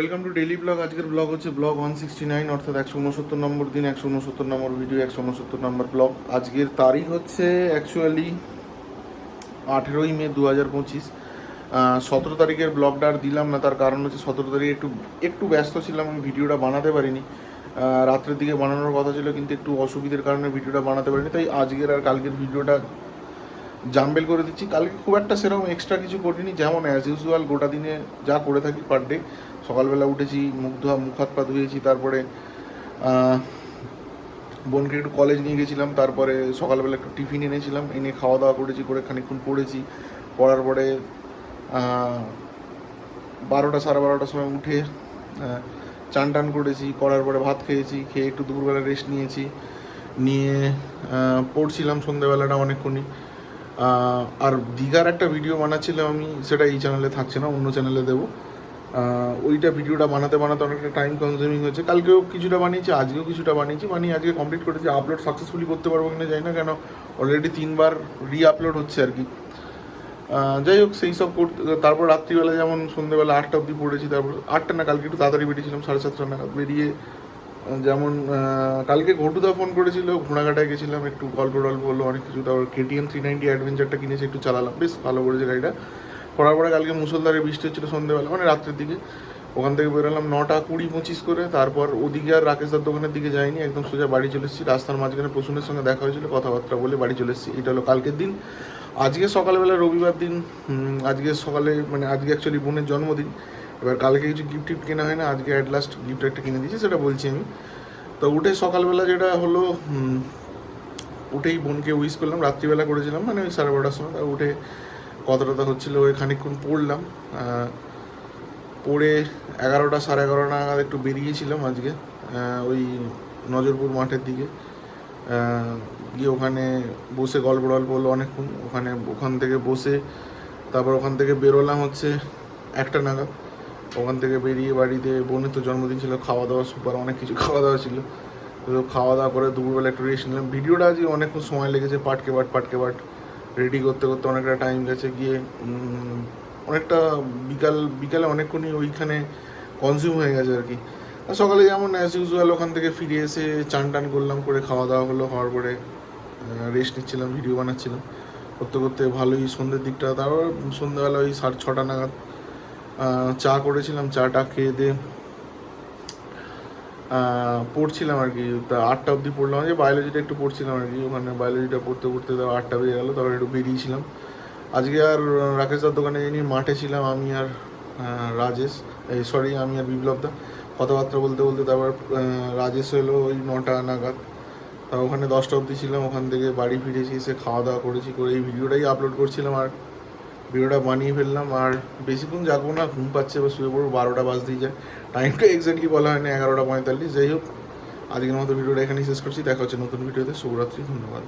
Welcome to daily blog. আজকের blog হচ্ছে blog 169, অর্থাৎ 169 নম্বর দিন, 169 নম্বর ভিডিও, 169 নম্বর ব্লগ। আজকের তারিখ হচ্ছে অ্যাকচুয়ালি 18ই মে 2025। 17 তারিখের ব্লগটা আর দিলাম না, তার কারণ হচ্ছে 17 তারিখে একটু ব্যস্ত ছিলাম, আমি ভিডিওটা বানাতে পারিনি। রাত্রের দিকে বানানোর কথা ছিল, কিন্তু একটু অসুবিধার কারণে ভিডিওটা বানাতে পারিনি। তাই আজকের আর কালকের ভিডিওটা জাম্বেল করে দিচ্ছি। কালকে খুব একটা সেরকম এক্সট্রা কিছু করিনি, যেমন অ্যাজ ইউজুয়াল গোটা দিনে যা করে থাকি পার ডে। সকালবেলা উঠেছি, মুখ হাত পা ধুয়েছি, তারপরে বোনকে একটু কলেজ নিয়ে গেছিলাম, তারপরে সকালবেলা একটু টিফিন এনেছিলাম, এনে খাওয়া দাওয়া করেছি, করে খানিকক্ষণ পড়েছি। পড়ার পরে 12টা 12:30টার সময় উঠে চান টান করেছি, করার পরে ভাত খেয়েছি, খেয়ে একটু দুপুরবেলা রেস্ট নিয়েছি, নিয়ে পড়ছিলাম সন্ধ্যেবেলাটা অনেকক্ষণই। আর দীঘার একটা ভিডিও বানাচ্ছিলাম আমি, সেটা এই চ্যানেলে থাকছে না, অন্য চ্যানেলে দেবো। ওইটা ভিডিওটা বানাতে অনেকটা টাইম কনজিউমিং হয়েছে। কালকেও কিছুটা বানিয়েছি, আজকেও কিছুটা বানিয়ে আজকে কমপ্লিট করেছি। আপলোড সাকসেসফুলি করতে পারবো কিনা জানি না, কেন অলরেডি 3বার আপলোড হচ্ছে আর কি। যাই হোক, সেই সব করতে তারপর রাত্রিবেলা যেমন সন্ধ্যেবেলা 8টা অবধি পড়েছি, তারপর 8টা না, কালকে একটু তাড়াতাড়ি বেরিয়েছিলাম, 7:30 নাগাদ বেরিয়ে। যেমন কালকে ঘটুদা ফোন করেছিল, ঘোড়াঘাটায় গেছিলাম, একটু গল্প হলো অনেক কিছু। তারপর KTM 390 অ্যাডভেঞ্চারটা কিনেছি, একটু চালালাম, বেশ ভালো করেছে গাড়িটা। করার পরে কালকে মুষলধারে বৃষ্টি হচ্ছিলো সন্ধ্যেবেলা, মানে রাত্রের দিকে। ওখান থেকে বেরোলাম 9টা 20-25 করে। তারপর ওদিকে আর রাকেশদার দোকানের দিকে যাইনি, একদম সোজা বাড়ি চলে এসেছি। রাস্তার মাঝখানে প্রসূনের সঙ্গে দেখা হয়েছিল, কথাবার্তা বলে বাড়ি চলে এসেছি। এটা হলো কালকের দিন। আজকে সকালবেলা রবিবার দিন, আজকে সকালে মানে আজকে অ্যাকচুয়ালি বোনের জন্মদিন। এবার কালকে কিছু গিফট কেনা হয় না, আজকে অ্যাট লাস্ট গিফট একটা কিনে দিয়েছি, সেটা বলছি আমি। তো উঠে সকালবেলা যেটা হলো, উঠেই বোনকে উইশ করলাম। রাত্রিবেলা করেছিলাম, মানে ওই 12:30টার সময়। তা উঠে কথা টথা হচ্ছিলো, ওই খানিকক্ষণ পড়লাম। পড়ে 11টা 11:30 নাগাদ একটু বেরিয়েছিলাম আজকে, ওই নজরপুর মাঠের দিকে। গিয়ে ওখানে বসে গল্প হলো অনেকক্ষণ। ওখান থেকে বসে তারপর ওখান থেকে বেরোলাম হচ্ছে 1টা নাগাদ। ওখান থেকে বেরিয়ে বাড়িতে, বোনের তো জন্মদিন ছিল, খাওয়া দাওয়া সুপার অনেক কিছু খাওয়া দাওয়া ছিল। তো খাওয়া দাওয়া করে দুপুরবেলা একটু রেস্ট নিলাম। ভিডিওটা আজকে অনেকক্ষণ সময় লেগেছে, পাটকে বাট রেডি করতে অনেকটা টাইম গেছে। গিয়ে অনেকটা বিকালে অনেকক্ষণই ওইখানে কনজিউম হয়ে গেছে আর কি। আর সকালে যেমন অ্যাজ ইউজুয়াল ওখান থেকে ফিরে এসে চান টান করলাম, করে খাওয়া দাওয়া হলো, হওয়ার পরে রেস্ট নিচ্ছিলাম, ভিডিও বানাচ্ছিলাম। করতে ভালোই সন্ধ্যের দিকটা। তারপর সন্ধ্যেবেলা ওই 6:30 নাগাদ চা করেছিলাম, চাটা খেয়ে দিয়ে পড়ছিলাম আর কি। তা 8টা অবধি পড়লাম, যে বায়োলজিটা একটু পড়ছিলাম আর কি। ওখানে বায়োলজিটা পড়তে তারপর 8টা বেজে গেলো, তারপর একটু বেরিয়েছিলাম। আজকে আর রাকেশদার দোকানে যাইনি, মাঠে ছিলাম আমি আর আমি আর বিপ্লবদা। কথাবার্তা বলতে তারপর রাজেশ এলো ওই 9টা নাগাদ। তা ওখানে 10টা অবধি ছিলাম। ওখান থেকে বাড়ি ফিরেছি, এসে খাওয়া দাওয়া করেছি, করে এই ভিডিওটাই আপলোড করছিলাম। আর ভিডিওটা বানিয়ে ফেললাম। আর বেশিক্ষণ যাবো না, ঘুম পাচ্ছে, এবার শুয়ে পড়বো। 12টা বাজতেই যায়, টাইমটা এক্স্যাক্টলি বলা হয় না, 11টা 45। যাই হোক, আজকের মতো ভিডিওটা এখানেই শেষ করছি। দেখা হচ্ছে নতুন ভিডিওতে। শুভরাত্রি, ধন্যবাদ।